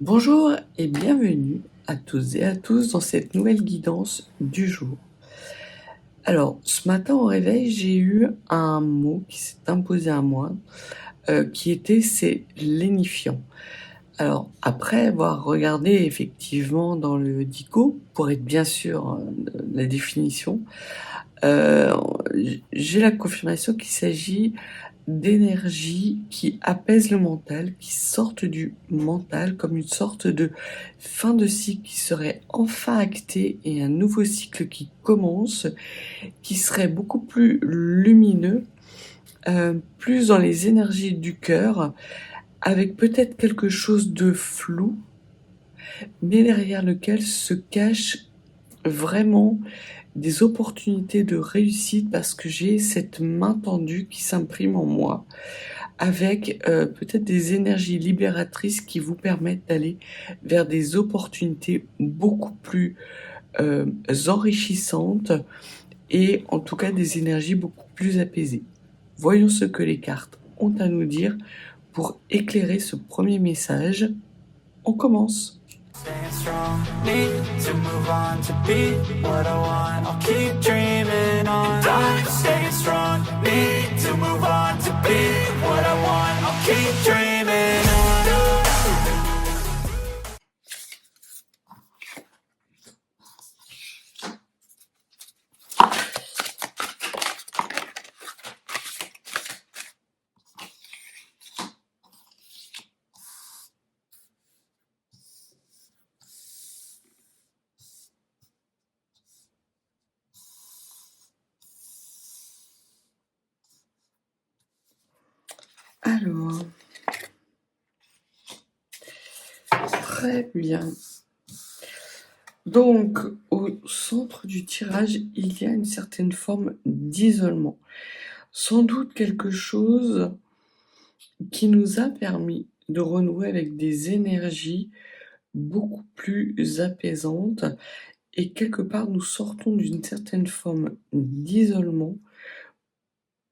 Bonjour et bienvenue à toutes et à tous dans cette nouvelle guidance du jour. Alors, ce matin au réveil, j'ai eu un mot qui s'est imposé à moi, c'est lénifiant. Alors, après avoir regardé effectivement dans le dico, pour être bien sûr de la définition, euh, j'ai la confirmation qu'il s'agit d'énergie qui apaise le mental, qui sortent du mental comme une sorte de fin de cycle qui serait enfin actée et un nouveau cycle qui commence, qui serait beaucoup plus lumineux, plus dans les énergies du cœur, avec peut-être quelque chose de flou, mais derrière lequel se cache vraiment des opportunités de réussite parce que j'ai cette main tendue qui s'imprime en moi avec peut-être des énergies libératrices qui vous permettent d'aller vers des opportunités beaucoup plus enrichissantes et en tout cas des énergies beaucoup plus apaisées. Voyons ce que les cartes ont à nous dire pour éclairer ce premier message. On commence. Staying strong, need to move on to be what I want. I'll keep dreaming on. And I'm staying strong, need to move on to be what I want. I'll keep dreaming on. Alors, très bien. Donc, au centre du tirage, il y a une certaine forme d'isolement. Sans doute quelque chose qui nous a permis de renouer avec des énergies beaucoup plus apaisantes et quelque part nous sortons d'une certaine forme d'isolement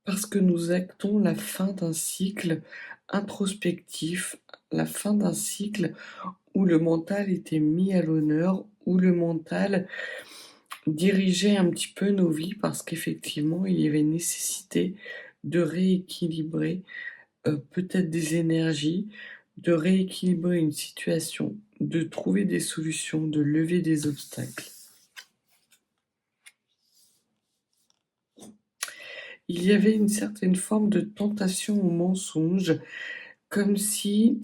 parce que nous actons la fin d'un cycle introspectif, la fin d'un cycle où le mental était mis à l'honneur, où le mental dirigeait un petit peu nos vies parce qu'effectivement il y avait nécessité de rééquilibrer peut-être des énergies, de rééquilibrer une situation, de trouver des solutions, de lever des obstacles. Il y avait une certaine forme de tentation au mensonge, comme si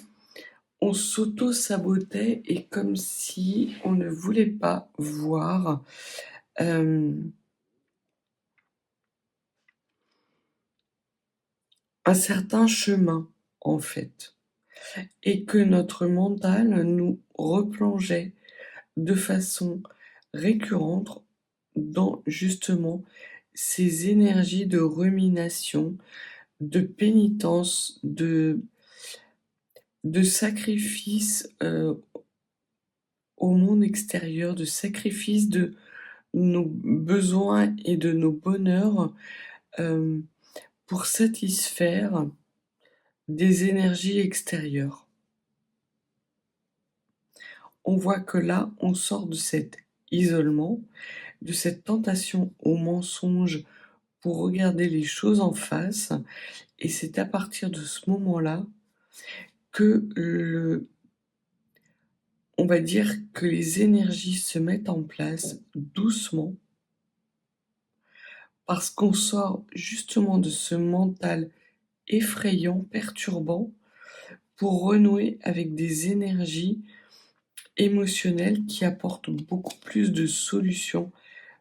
on s'auto-sabotait et comme si on ne voulait pas voir un certain chemin, en fait, et que notre mental nous replongeait de façon récurrente dans justement ces énergies de rumination, de pénitence, de sacrifice au monde extérieur, de sacrifice de nos besoins et de nos bonheurs euh, pour satisfaire des énergies extérieures. On voit que là, on sort de cet isolement, de cette tentation au mensonge pour regarder les choses en face, et c'est à partir de ce moment-là que on va dire que les énergies se mettent en place doucement, parce qu'on sort justement de ce mental effrayant, perturbant, pour renouer avec des énergies émotionnelles qui apportent beaucoup plus de solutions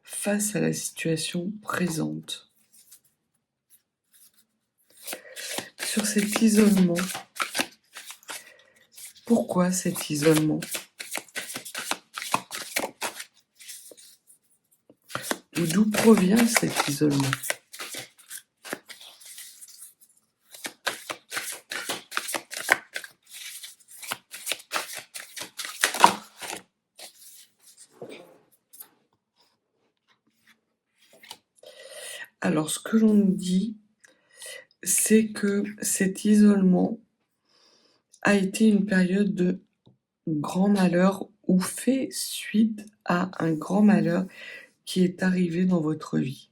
face à la situation présente. Sur cet isolement, pourquoi cet isolement ? D'où provient cet isolement ? Alors, ce que l'on nous dit, c'est que cet isolement a été une période de grand malheur ou fait suite à un grand malheur qui est arrivé dans votre vie.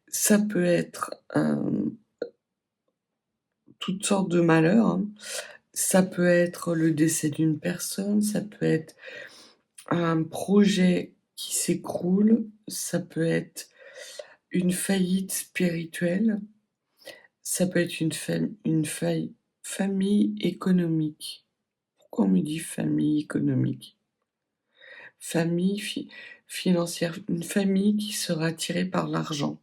Ça peut être, toutes sortes de malheurs, hein. Ça peut être le décès d'une personne, ça peut être un projet qui s'écroule, ça peut être une faillite spirituelle, ça peut être une famille économique. Pourquoi on me dit famille économique? Famille financière, une famille qui sera tirée par l'argent,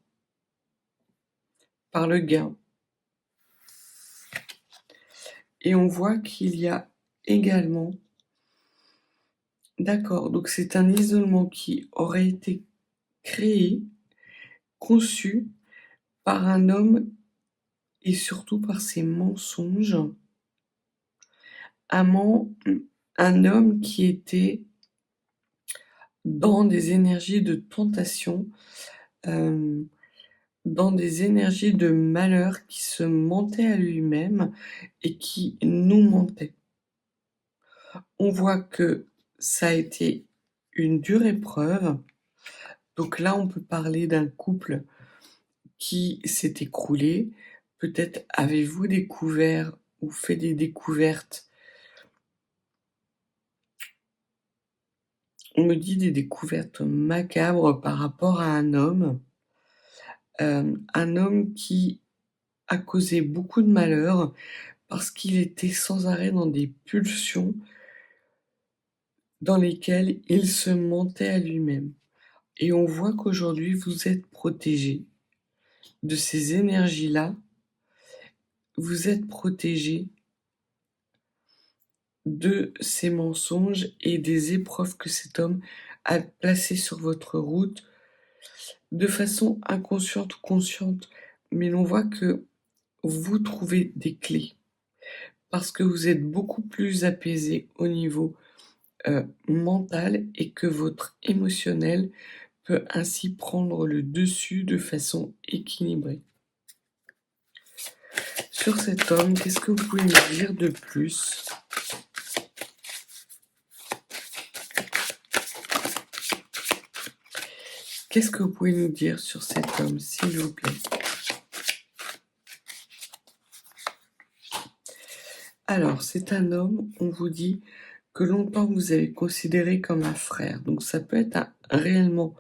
par le gain. Et on voit qu'il y a également, d'accord, donc c'est un isolement qui aurait été créé, conçu par un homme et surtout par ses mensonges. Un un homme qui était dans des énergies de tentation, hem, dans des énergies de malheur, qui se mentait à lui-même et qui nous mentait. On voit que ça a été une dure épreuve. Donc là, on peut parler d'un couple qui s'est écroulé. Peut-être avez-vous découvert ou fait des découvertes. On me dit des découvertes macabres par rapport à un homme qui a causé beaucoup de malheur parce qu'il était sans arrêt dans des pulsions dans lesquelles il se mentait à lui-même. Et on voit qu'aujourd'hui, vous êtes protégé de ces énergies-là, vous êtes protégé de ces mensonges et des épreuves que cet homme a placées sur votre route de façon inconsciente ou consciente. Mais l'on voit que vous trouvez des clés parce que vous êtes beaucoup plus apaisé au niveau mental et que votre émotionnel peut ainsi prendre le dessus de façon équilibrée. Sur cet homme, qu'est-ce que vous pouvez me dire de plus? Qu'est-ce que vous pouvez nous dire sur cet homme, s'il vous plaît? Alors, c'est un homme, on vous dit, que longtemps vous avez considéré comme un frère. Donc ça peut être réellement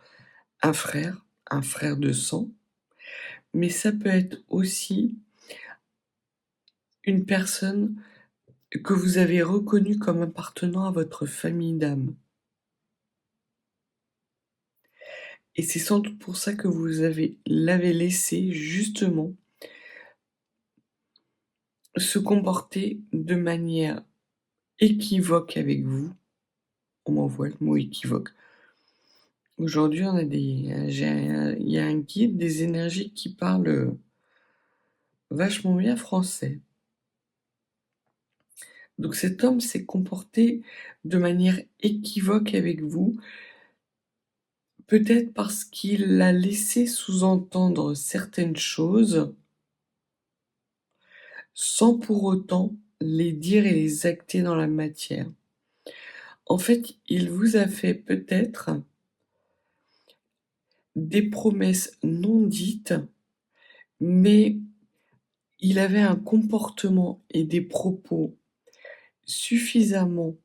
un frère de sang, mais ça peut être aussi une personne que vous avez reconnue comme appartenant à votre famille d'âme. Et c'est sans doute pour ça que l'avez laissé justement se comporter de manière équivoque avec vous. On m'envoie le mot équivoque. Aujourd'hui, il y a un guide des énergies qui parle vachement bien français. Donc cet homme s'est comporté de manière équivoque avec vous, peut-être parce qu'il a laissé sous-entendre certaines choses sans pour autant les dire et les acter dans la matière. En fait, il vous a fait peut-être des promesses non dites, mais il avait un comportement et des propos suffisamment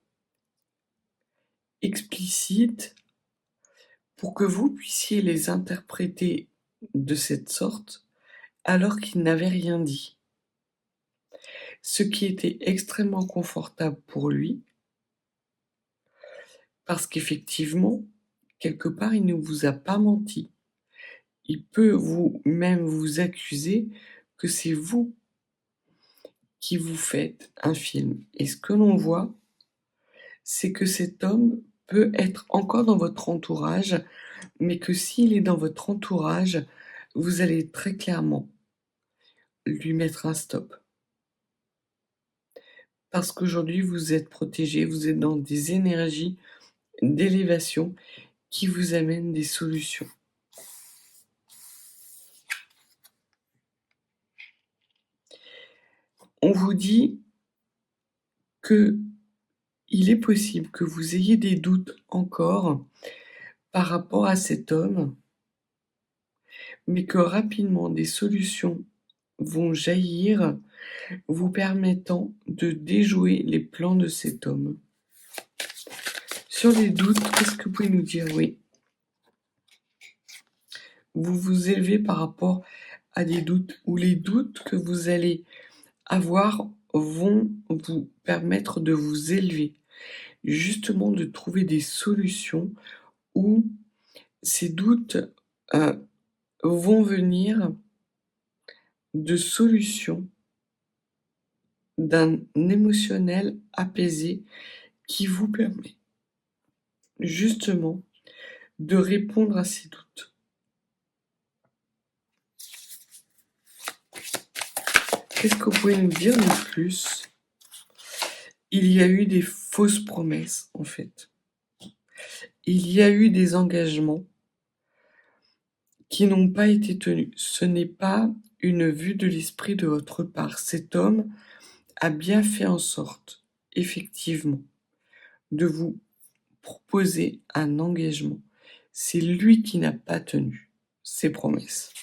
explicites pour que vous puissiez les interpréter de cette sorte, alors qu'il n'avait rien dit. Ce qui était extrêmement confortable pour lui, parce qu'effectivement, quelque part, il ne vous a pas menti. Il peut même vous accuser que c'est vous qui vous faites un film. Et ce que l'on voit, c'est que cet homme peut être encore dans votre entourage, mais que s'il est dans votre entourage, vous allez très clairement lui mettre un stop. Parce qu'aujourd'hui, vous êtes protégé, vous êtes dans des énergies d'élévation qui vous amènent des solutions. On vous dit que il est possible que vous ayez des doutes encore par rapport à cet homme, mais que rapidement des solutions vont jaillir, vous permettant de déjouer les plans de cet homme. Sur les doutes, qu'est-ce que vous pouvez nous dire? Oui. Vous vous élevez par rapport à des doutes, ou les doutes que vous allez avoir vont vous permettre de vous élever, justement de trouver des solutions où ces doutes vont venir de solutions d'un émotionnel apaisé qui vous permet justement de répondre à ces doutes. Qu'est-ce que vous pouvez nous dire de plus? Il y a eu des fausses promesses, en fait. Il y a eu des engagements qui n'ont pas été tenus. Ce n'est pas une vue de l'esprit de votre part. Cet homme a bien fait en sorte, effectivement, de vous proposer un engagement. C'est lui qui n'a pas tenu ses promesses.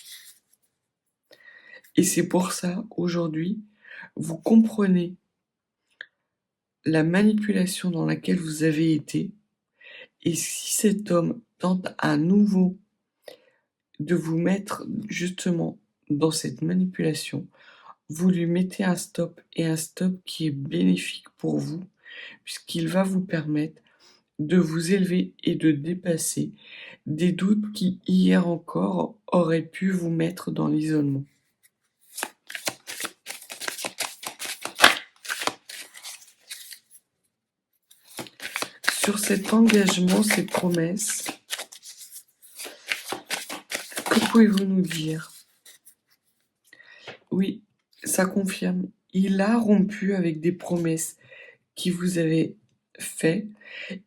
Et c'est pour ça, aujourd'hui, vous comprenez la manipulation dans laquelle vous avez été. Et si cet homme tente à nouveau de vous mettre justement dans cette manipulation, vous lui mettez un stop, et un stop qui est bénéfique pour vous, puisqu'il va vous permettre de vous élever et de dépasser des doutes qui, hier encore, auraient pu vous mettre dans l'isolement. Sur cet engagement, ces promesses, que pouvez-vous nous dire? Oui, ça confirme. Il a rompu avec des promesses qui vous avaient faites,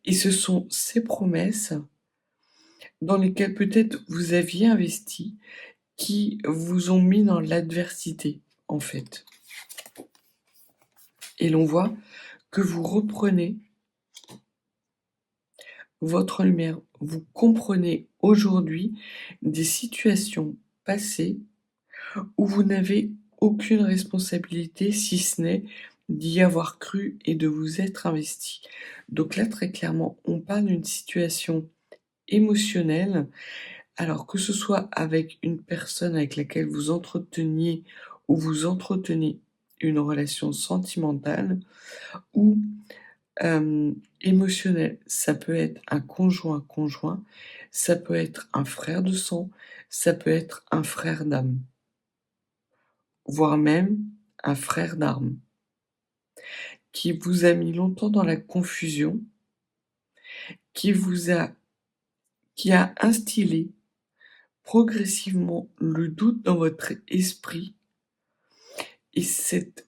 et ce sont ces promesses dans lesquelles peut-être vous aviez investi qui vous ont mis dans l'adversité, en fait. Et l'on voit que vous reprenez votre lumière. Vous comprenez aujourd'hui des situations passées où vous n'avez aucune responsabilité, si ce n'est d'y avoir cru et de vous être investi. Donc là, très clairement, on parle d'une situation émotionnelle, alors que ce soit avec une personne avec laquelle vous entreteniez ou vous entretenez une relation sentimentale, ou émotionnelle. Ça peut être un conjoint, ça peut être un frère de sang, ça peut être un frère d'âme, voire même un frère d'armes, qui vous a mis longtemps dans la confusion, qui a instillé progressivement le doute dans votre esprit, et cette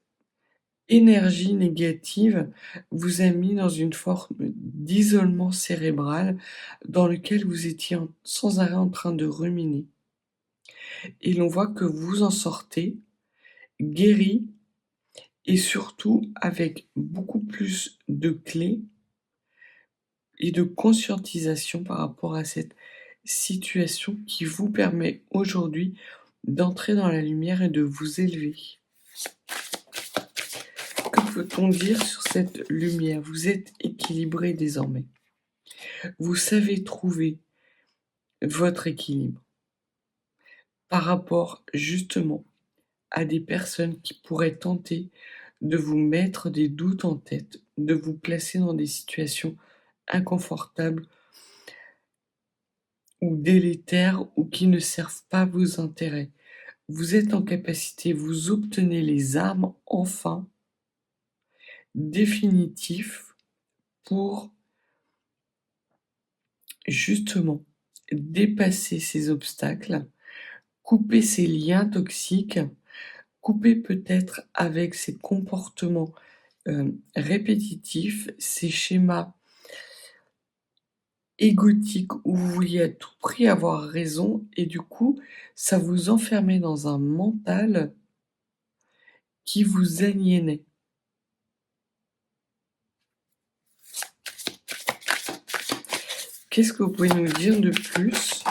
énergie négative vous a mis dans une forme d'isolement cérébral dans lequel vous étiez sans arrêt en train de ruminer. Et l'on voit que vous en sortez guéri, et surtout avec beaucoup plus de clés et de conscientisation par rapport à cette situation qui vous permet aujourd'hui d'entrer dans la lumière et de vous élever. Que peut-on dire sur cette lumière? Vous êtes équilibré désormais. Vous savez trouver votre équilibre par rapport justement à des personnes qui pourraient tenter de vous mettre des doutes en tête, de vous placer dans des situations inconfortables ou délétères, ou qui ne servent pas vos intérêts. Vous êtes en capacité, vous obtenez les armes enfin définitifs pour justement dépasser ces obstacles, couper ces liens toxiques, couper peut-être avec ces comportements répétitifs, ces schémas égotiques où vous vouliez à tout prix avoir raison, et du coup, ça vous enfermait dans un mental qui vous aliénait. Qu'est-ce que vous pouvez nous dire de plus?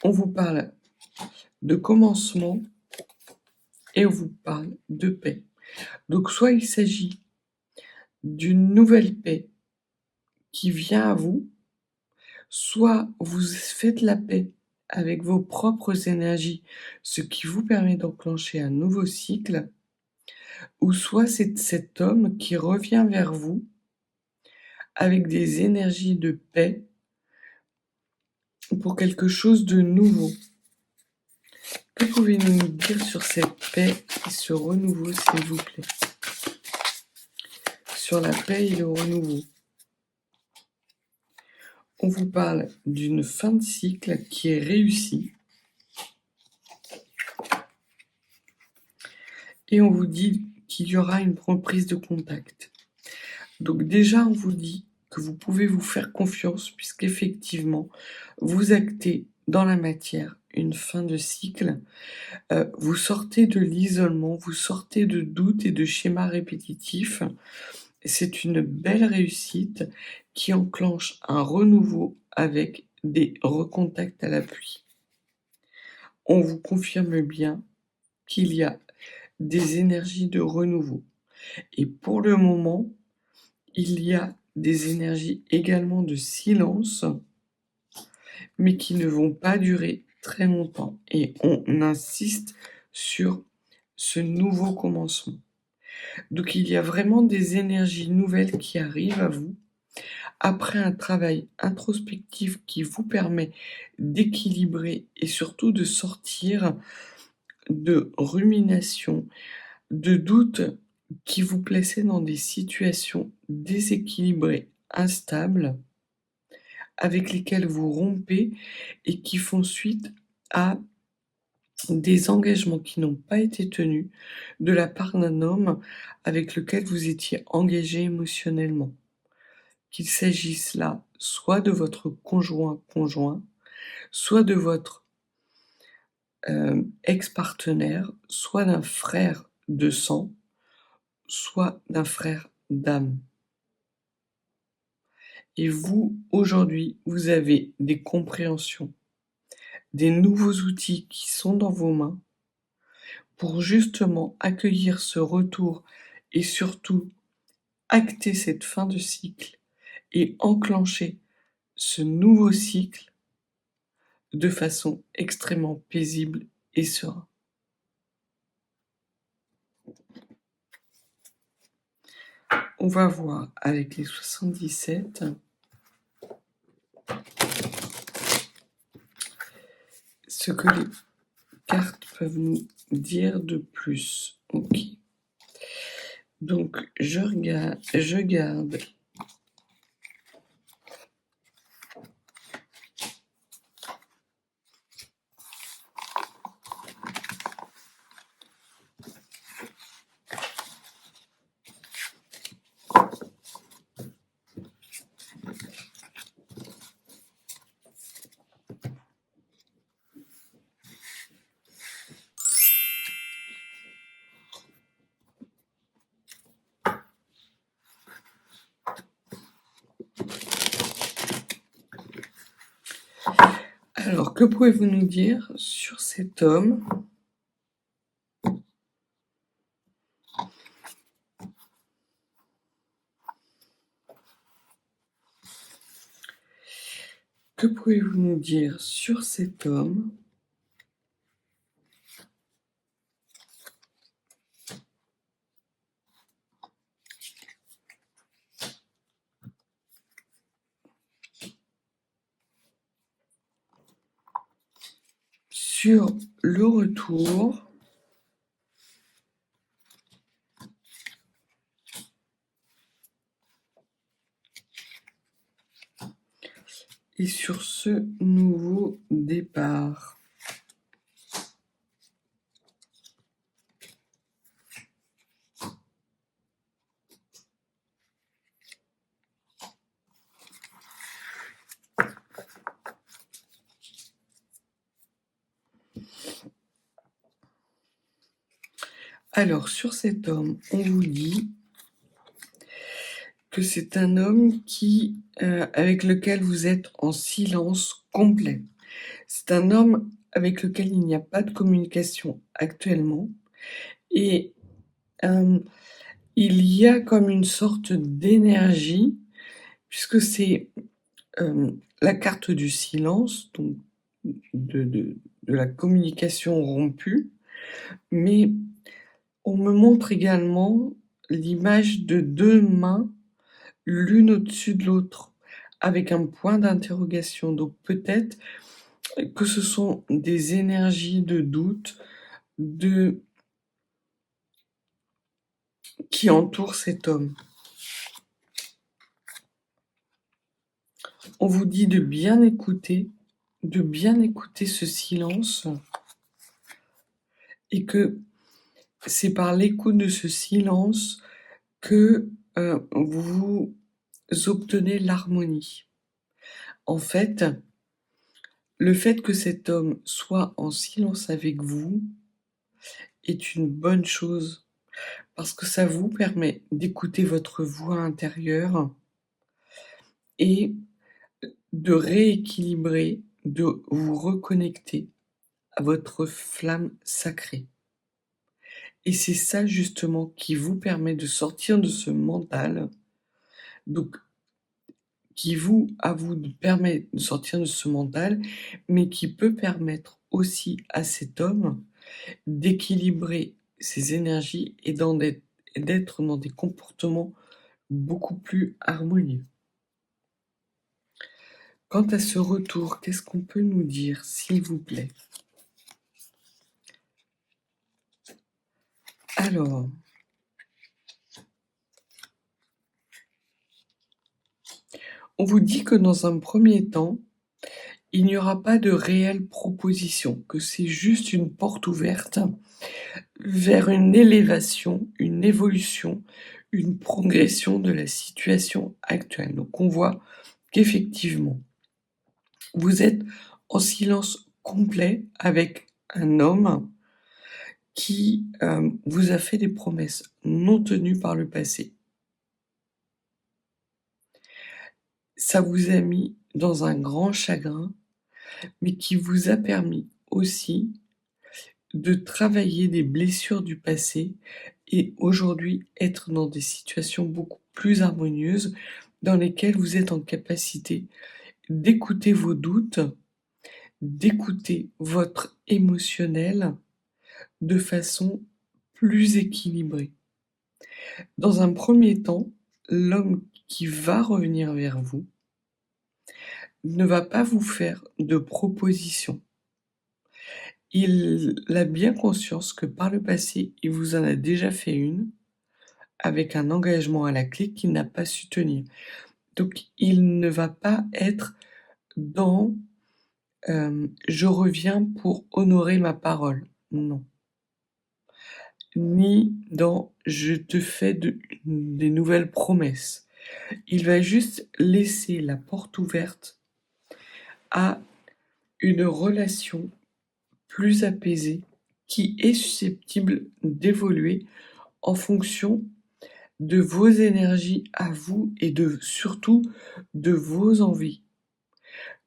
On vous parle de commencement et on vous parle de paix. Donc soit il s'agit d'une nouvelle paix qui vient à vous, soit vous faites la paix avec vos propres énergies, ce qui vous permet d'enclencher un nouveau cycle, ou soit c'est cet homme qui revient vers vous avec des énergies de paix pour quelque chose de nouveau. Que pouvez-vous nous dire sur cette paix et ce renouveau, s'il vous plaît? Sur la paix et le renouveau. On vous parle d'une fin de cycle qui est réussie. Et on vous dit qu'il y aura une reprise de contact. Donc déjà, on vous dit que vous pouvez vous faire confiance puisqu'effectivement, vous actez dans la matière une fin de cycle. Vous sortez de l'isolement, vous sortez de doutes et de schémas répétitifs. C'est une belle réussite qui enclenche un renouveau avec des recontacts à l'appui. On vous confirme bien qu'il y a des énergies de renouveau. Et pour le moment, il y a des énergies également de silence, mais qui ne vont pas durer très longtemps. Et on insiste sur ce nouveau commencement. Donc il y a vraiment des énergies nouvelles qui arrivent à vous après un travail introspectif qui vous permet d'équilibrer et surtout de sortir de ruminations, de doutes qui vous plaçaient dans des situations déséquilibrées, instables, avec lesquelles vous rompez et qui font suite à des engagements qui n'ont pas été tenus de la part d'un homme avec lequel vous étiez engagé émotionnellement. Qu'il s'agisse là soit de votre conjoint, soit de votre ex-partenaire, soit d'un frère de sang, soit d'un frère d'âme. Et vous, aujourd'hui, vous avez des compréhensions, des nouveaux outils qui sont dans vos mains pour justement accueillir ce retour et surtout acter cette fin de cycle et enclencher ce nouveau cycle de façon extrêmement paisible et sereine. On va voir avec les 77 ce que les cartes peuvent nous dire de plus. Ok. Donc, je garde Alors, que pouvez-vous nous dire sur cet homme? Que pouvez-vous nous dire sur cet homme? Sur le retour et sur ce nouveau départ. Alors, sur cet homme, on vous dit que c'est un homme avec lequel vous êtes en silence complet. C'est un homme avec lequel il n'y a pas de communication actuellement et il y a comme une sorte d'énergie puisque c'est, la carte du silence, donc de la communication rompue, mais on me montre également l'image de 2 mains, l'une au-dessus de l'autre, avec un point d'interrogation. Donc peut-être que ce sont des énergies de doute, de qui entourent cet homme. On vous dit de bien écouter ce silence et que c'est par l'écoute de ce silence que, vous obtenez l'harmonie. En fait, le fait que cet homme soit en silence avec vous est une bonne chose parce que ça vous permet d'écouter votre voix intérieure et de rééquilibrer, de vous reconnecter à votre flamme sacrée. Et c'est ça justement qui vous permet de sortir de ce mental, donc à vous permet de sortir de ce mental, mais qui peut permettre aussi à cet homme d'équilibrer ses énergies et d'être dans des comportements beaucoup plus harmonieux. Quant à ce retour, qu'est-ce qu'on peut nous dire, s'il vous plaît? Alors, on vous dit que dans un premier temps, il n'y aura pas de réelle proposition, que c'est juste une porte ouverte vers une élévation, une évolution, une progression de la situation actuelle. Donc on voit qu'effectivement, vous êtes en silence complet avec un homme qui vous a fait des promesses non tenues par le passé. Ça vous a mis dans un grand chagrin, mais qui vous a permis aussi de travailler des blessures du passé et aujourd'hui être dans des situations beaucoup plus harmonieuses dans lesquelles vous êtes en capacité d'écouter vos doutes, d'écouter votre émotionnel de façon plus équilibrée. Dans un premier temps, l'homme qui va revenir vers vous ne va pas vous faire de propositions. Il a bien conscience que par le passé, il vous en a déjà fait une, avec un engagement à la clé qu'il n'a pas su tenir. Donc il ne va pas être dans, «Je reviens pour honorer ma parole», non. Ni dans «Je te fais des nouvelles promesses». Il va juste laisser la porte ouverte à une relation plus apaisée qui est susceptible d'évoluer en fonction de vos énergies à vous et surtout de vos envies.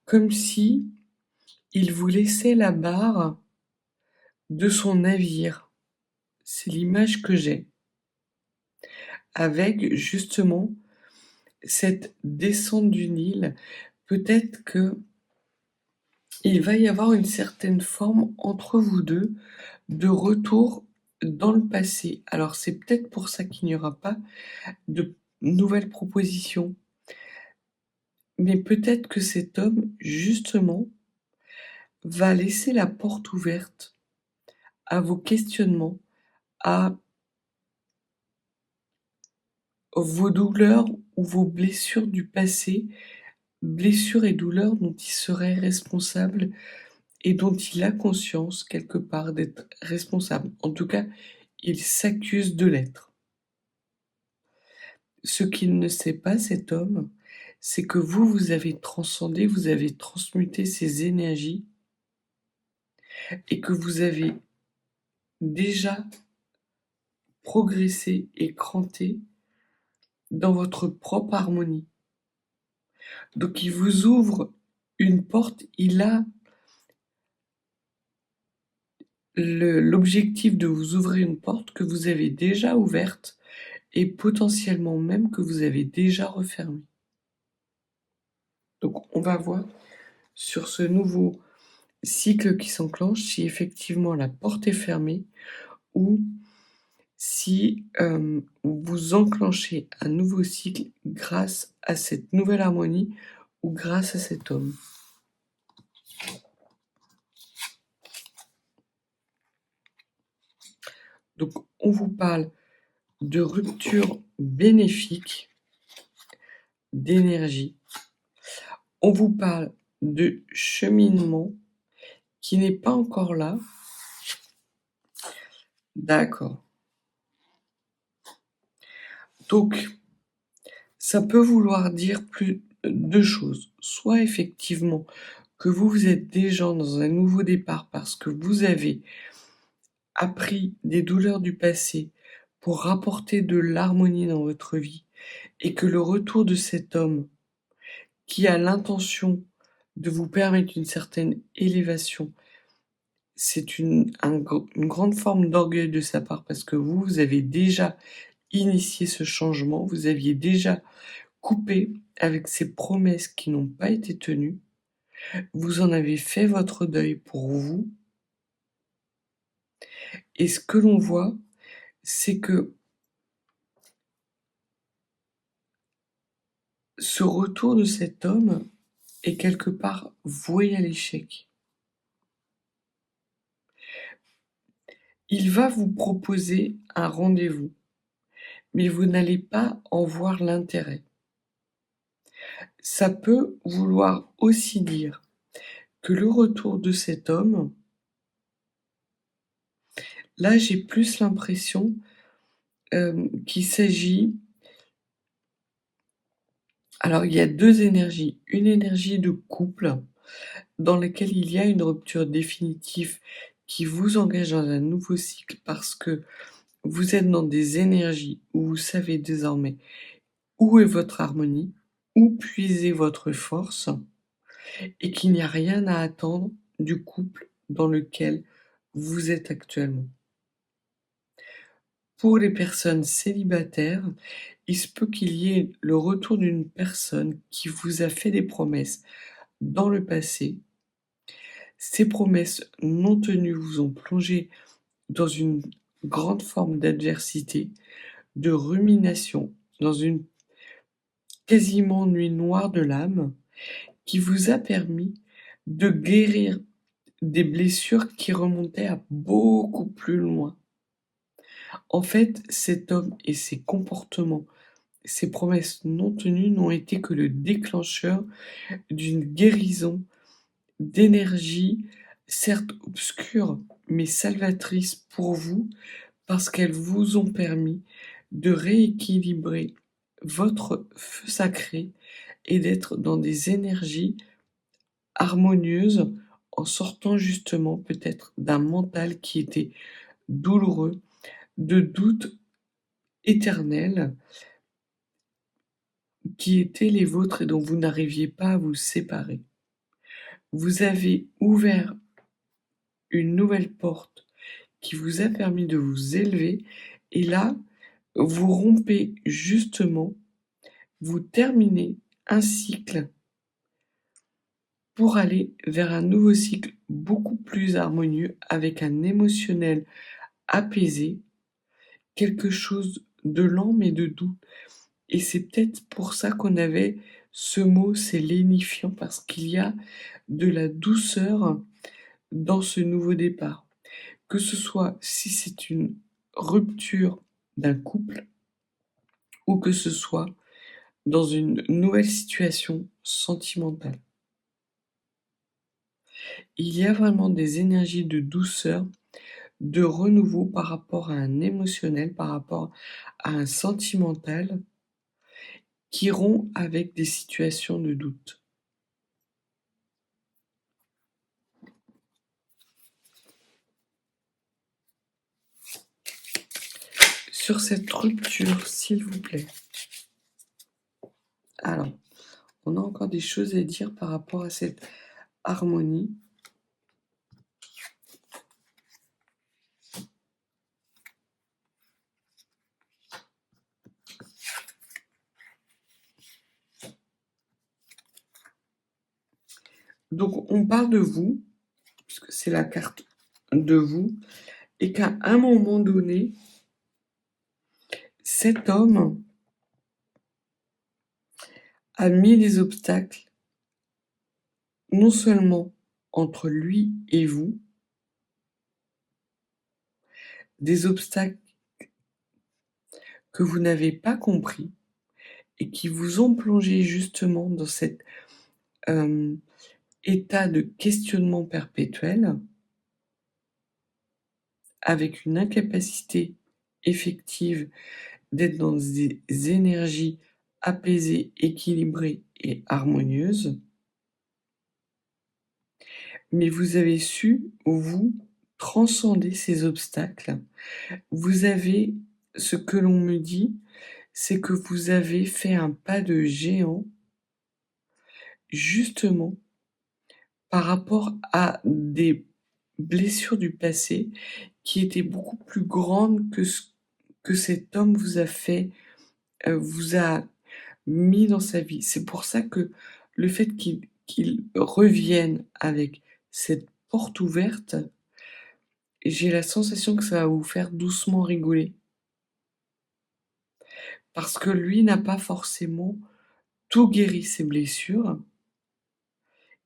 Comme si il vous laissait la barre de son navire. C'est l'image que j'ai. Avec justement cette descente du Nil, peut-être que il va y avoir une certaine forme entre vous deux de retour dans le passé. Alors c'est peut-être pour ça qu'il n'y aura pas de nouvelles propositions. Mais peut-être que cet homme, justement, va laisser la porte ouverte à vos questionnements, à vos douleurs ou vos blessures du passé, blessures et douleurs dont il serait responsable et dont il a conscience quelque part d'être responsable. En tout cas, il s'accuse de l'être. Ce qu'il ne sait pas, cet homme, c'est que vous avez transcendé, vous avez transmuté ces énergies et que vous avez déjà progressé et cranté dans votre propre harmonie. Donc il vous ouvre une porte, il a l'objectif de vous ouvrir une porte que vous avez déjà ouverte et potentiellement même que vous avez déjà refermée. Donc on va voir sur ce nouveau cycle qui s'enclenche si effectivement la porte est fermée ou si vous enclenchez un nouveau cycle grâce à cette nouvelle harmonie ou grâce à cet homme. Donc on vous parle de rupture bénéfique, d'énergie. On vous parle de cheminement qui n'est pas encore là. D'accord. Donc, ça peut vouloir dire deux choses. Soit effectivement que vous êtes déjà dans un nouveau départ parce que vous avez appris des douleurs du passé pour rapporter de l'harmonie dans votre vie et que le retour de cet homme qui a l'intention de vous permettre une certaine élévation, c'est une grande forme d'orgueil de sa part parce que vous avez déjà initié ce changement, vous aviez déjà coupé avec ces promesses qui n'ont pas été tenues, vous en avez fait votre deuil pour vous. Et ce que l'on voit, c'est que ce retour de cet homme est quelque part voué à l'échec. Il va vous proposer un rendez-vous, mais vous n'allez pas en voir l'intérêt. Ça peut vouloir aussi dire que le retour de cet homme, là j'ai plus l'impression qu'il s'agit... Alors il y a deux énergies. Une énergie de couple dans laquelle il y a une rupture définitive qui vous engage dans un nouveau cycle parce que vous êtes dans des énergies où vous savez désormais où est votre harmonie, où puiser votre force et qu'il n'y a rien à attendre du couple dans lequel vous êtes actuellement. Pour les personnes célibataires, il se peut qu'il y ait le retour d'une personne qui vous a fait des promesses dans le passé. Ces promesses non tenues vous ont plongé dans une grande forme d'adversité, de rumination, dans une quasiment nuit noire de l'âme, qui vous a permis de guérir des blessures qui remontaient à beaucoup plus loin. En fait, cet homme et ses comportements, ses promesses non tenues n'ont été que le déclencheur d'une guérison d'énergie, certes obscure, mais salvatrice pour vous, parce qu'elles vous ont permis de rééquilibrer votre feu sacré et d'être dans des énergies harmonieuses en sortant justement peut-être d'un mental qui était douloureux, de doutes éternels qui étaient les vôtres et dont vous n'arriviez pas à vous séparer. Vous avez ouvert une nouvelle porte qui vous a permis de vous élever et là, vous rompez justement, vous terminez un cycle pour aller vers un nouveau cycle beaucoup plus harmonieux avec un émotionnel apaisé, quelque chose de lent mais de doux. Et c'est peut-être pour ça qu'on avait ce mot, c'est lénifiant, parce qu'il y a de la douceur dans ce nouveau départ. Que ce soit si c'est une rupture d'un couple ou que ce soit dans une nouvelle situation sentimentale. Il y a vraiment des énergies de douceur, de renouveau par rapport à un émotionnel, par rapport à un sentimental qui rompt avec des situations de doute. Sur cette rupture, s'il vous plaît, Alors, on a encore des choses à dire par rapport à cette harmonie. Donc, on parle de vous, puisque c'est la carte de vous, et qu'à un moment donné, cet homme a mis des obstacles, non seulement entre lui et vous, des obstacles que vous n'avez pas compris et qui vous ont plongé justement dans cet état de questionnement perpétuel, avec une incapacité effective d'être dans des énergies apaisées, équilibrées et harmonieuses. Mais vous avez su, vous, transcender ces obstacles. Vous avez, ce que l'on me dit, c'est que vous avez fait un pas de géant, justement, par rapport à des blessures du passé qui étaient beaucoup plus grandes que ce que cet homme vous a fait, vous a mis dans sa vie. C'est pour ça que le fait qu'il revienne avec cette porte ouverte, j'ai la sensation que ça va vous faire doucement rigoler. Parce que lui n'a pas forcément tout guéri ses blessures,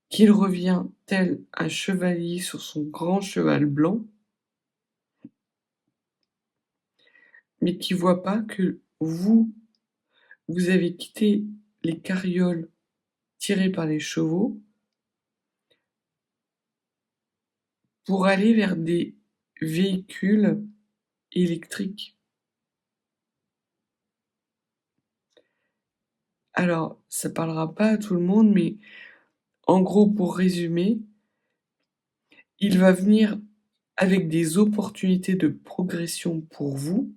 qu'il revient tel un chevalier sur son grand cheval blanc, mais qui voit pas que vous avez quitté les carrioles tirées par les chevaux pour aller vers des véhicules électriques. Alors, ça parlera pas à tout le monde, mais en gros, pour résumer, il va venir avec des opportunités de progression pour vous,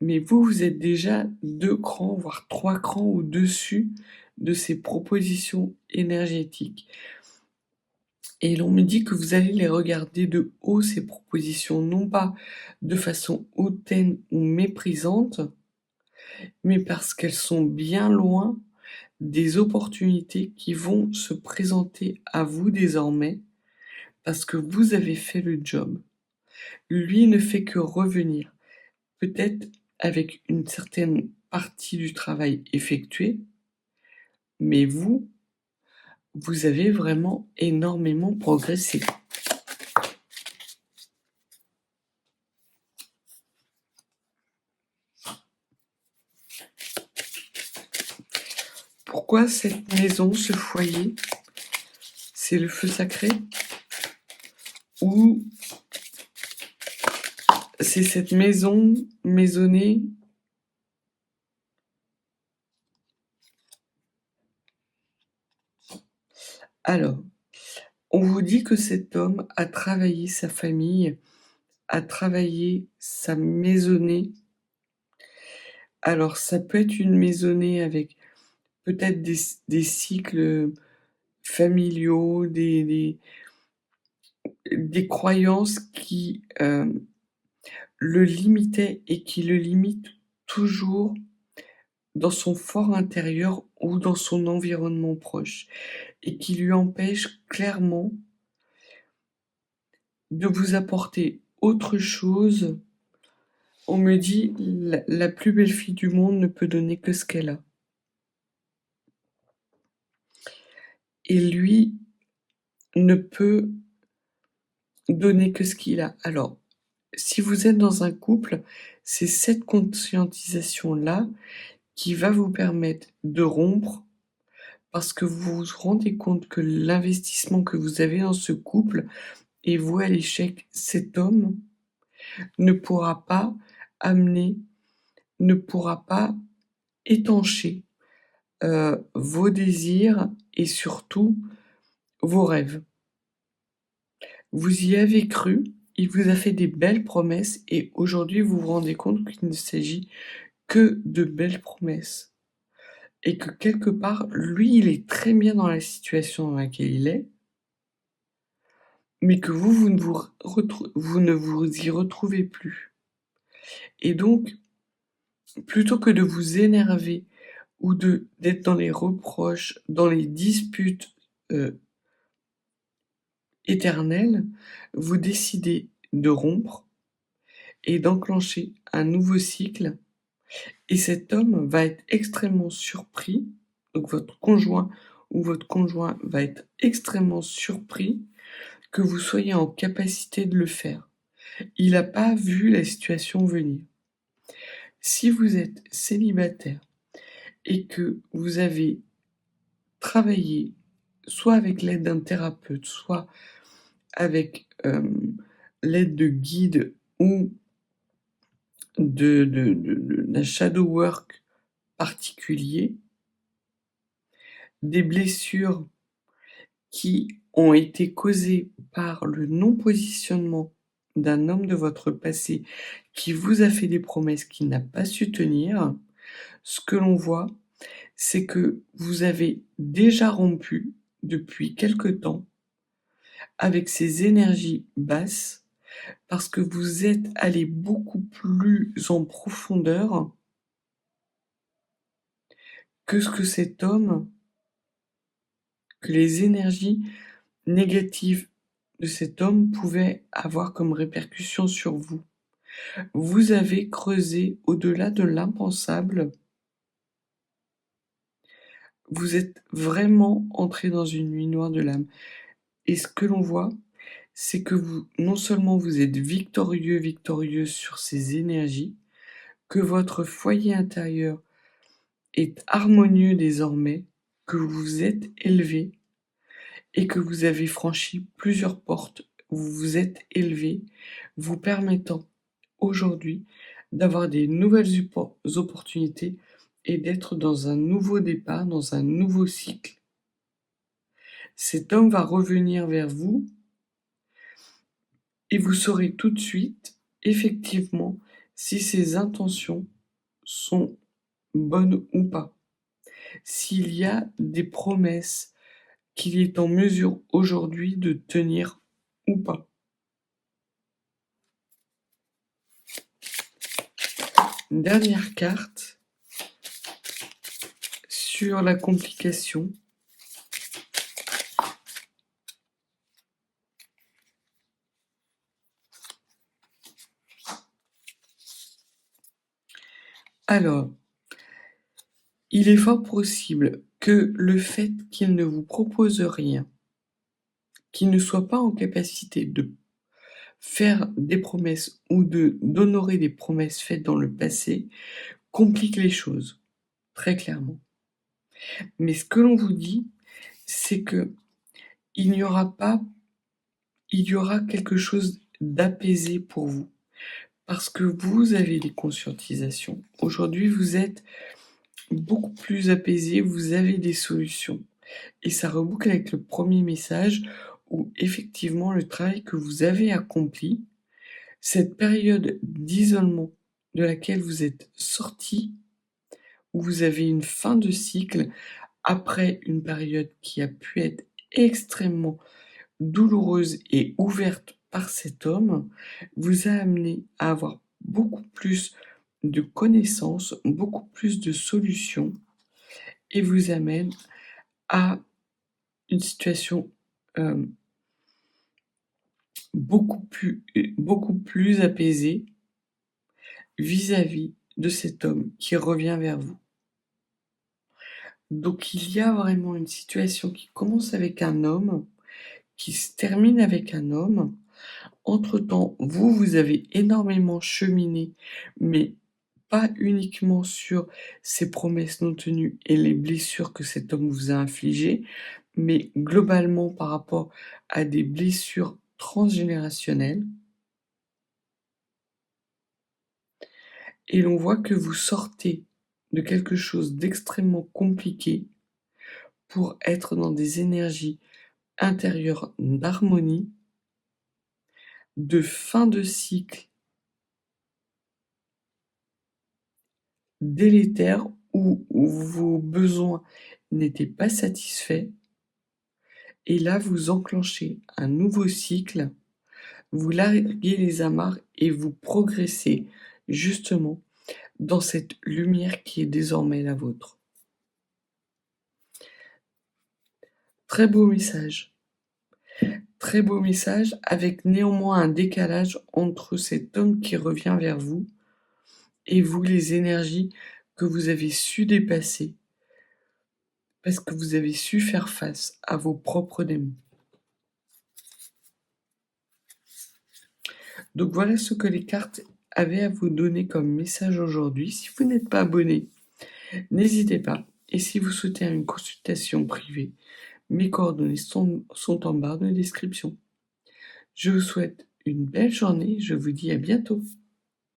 mais vous êtes déjà 2 crans, voire 3 crans au-dessus de ces propositions énergétiques. Et l'on me dit que vous allez les regarder de haut, ces propositions, non pas de façon hautaine ou méprisante, mais parce qu'elles sont bien loin des opportunités qui vont se présenter à vous désormais, parce que vous avez fait le job. Lui ne fait que revenir, peut-être avec une certaine partie du travail effectué, mais vous avez vraiment énormément progressé. Pourquoi cette maison, ce foyer? C'est le feu sacré? Ou c'est cette maison maisonnée? Alors, on vous dit que cet homme a travaillé sa famille, a travaillé sa maisonnée. Alors, ça peut être une maisonnée avec peut-être des cycles familiaux, des croyances qui le limitaient et qui le limitent toujours dans son fort intérieur ou dans son environnement proche, et qui lui empêchent clairement de vous apporter autre chose. On me dit la plus belle fille du monde ne peut donner que ce qu'elle a. Et lui ne peut donner que ce qu'il a. Alors, si vous êtes dans un couple, c'est cette conscientisation-là qui va vous permettre de rompre, parce que vous vous rendez compte que l'investissement que vous avez dans ce couple est voué à l'échec. Cet homme ne pourra pas amener, ne pourra pas étancher vos désirs et surtout vos rêves. Vous y avez cru, il vous a fait des belles promesses et aujourd'hui vous vous rendez compte qu'il ne s'agit que de belles promesses. et que quelque part, lui, il est très bien dans la situation dans laquelle il est, mais que vous ne vous y retrouvez plus. Et donc, plutôt que de vous énerver ou d'être dans les reproches, dans les disputes éternelles, vous décidez de rompre et d'enclencher un nouveau cycle. Et cet homme va être extrêmement surpris, donc votre conjoint ou votre conjoint va être extrêmement surpris que vous soyez en capacité de le faire. Il n'a pas vu la situation venir. Si vous êtes célibataire et que vous avez travaillé soit avec l'aide d'un thérapeute, soit avec l'aide de guides ou d'un shadow work particulier, des blessures qui ont été causées par le non-positionnement d'un homme de votre passé qui vous a fait des promesses qu'il n'a pas su tenir, ce que l'on voit, c'est que vous avez déjà rompu depuis quelque temps avec ces énergies basses parce que vous êtes allé beaucoup plus en profondeur que ce que cet homme, que les énergies négatives de cet homme pouvaient avoir comme répercussion sur vous. Vous avez creusé au-delà de l'impensable. Vous êtes vraiment entré dans une nuit noire de l'âme. Et ce que l'on voit, c'est que vous, non seulement vous êtes victorieux sur ces énergies, que votre foyer intérieur est harmonieux désormais, que vous vous êtes élevé et que vous avez franchi plusieurs portes, vous vous êtes élevé, vous permettant aujourd'hui d'avoir des nouvelles opportunités et d'être dans un nouveau départ, dans un nouveau cycle. Cet homme va revenir vers vous et vous saurez tout de suite, effectivement, si ses intentions sont bonnes ou pas. S'il y a des promesses qu'il est en mesure aujourd'hui de tenir ou pas. Une dernière carte sur la complication. Alors, il est fort possible que le fait qu'il ne vous propose rien, qu'il ne soit pas en capacité de faire des promesses ou d'honorer des promesses faites dans le passé, complique les choses, très clairement. Mais ce que l'on vous dit, c'est que il y aura quelque chose d'apaisé pour vous. Parce que vous avez des conscientisations. Aujourd'hui, vous êtes beaucoup plus apaisé, vous avez des solutions. Et ça reboucle avec le premier message où effectivement le travail que vous avez accompli, cette période d'isolement de laquelle vous êtes sorti, où vous avez une fin de cycle après une période qui a pu être extrêmement douloureuse et ouverte par cet homme, vous a amené à avoir beaucoup plus de connaissances, beaucoup plus de solutions et vous amène à une situation beaucoup plus apaisée vis-à-vis de cet homme qui revient vers vous. Donc il y a vraiment une situation qui commence avec un homme, qui se termine avec un homme. Entre-temps, vous avez énormément cheminé, mais pas uniquement sur ces promesses non tenues et les blessures que cet homme vous a infligées, mais globalement par rapport à des blessures transgénérationnelles. Et l'on voit que vous sortez de quelque chose d'extrêmement compliqué pour être dans des énergies intérieures d'harmonie, de fin de cycle délétère où où vos besoins n'étaient pas satisfaits. Et là, vous enclenchez un nouveau cycle, vous larguez les amarres et vous progressez justement dans cette lumière qui est désormais la vôtre. Très beau message. Très beau message, avec néanmoins un décalage entre cet homme qui revient vers vous et vous, les énergies que vous avez su dépasser, parce que vous avez su faire face à vos propres démons. Donc voilà ce que les cartes avaient à vous donner comme message aujourd'hui. Si vous n'êtes pas abonné, n'hésitez pas. Et si vous souhaitez une consultation privée, mes coordonnées sont en barre de description. Je vous souhaite une belle journée. Je vous dis à bientôt.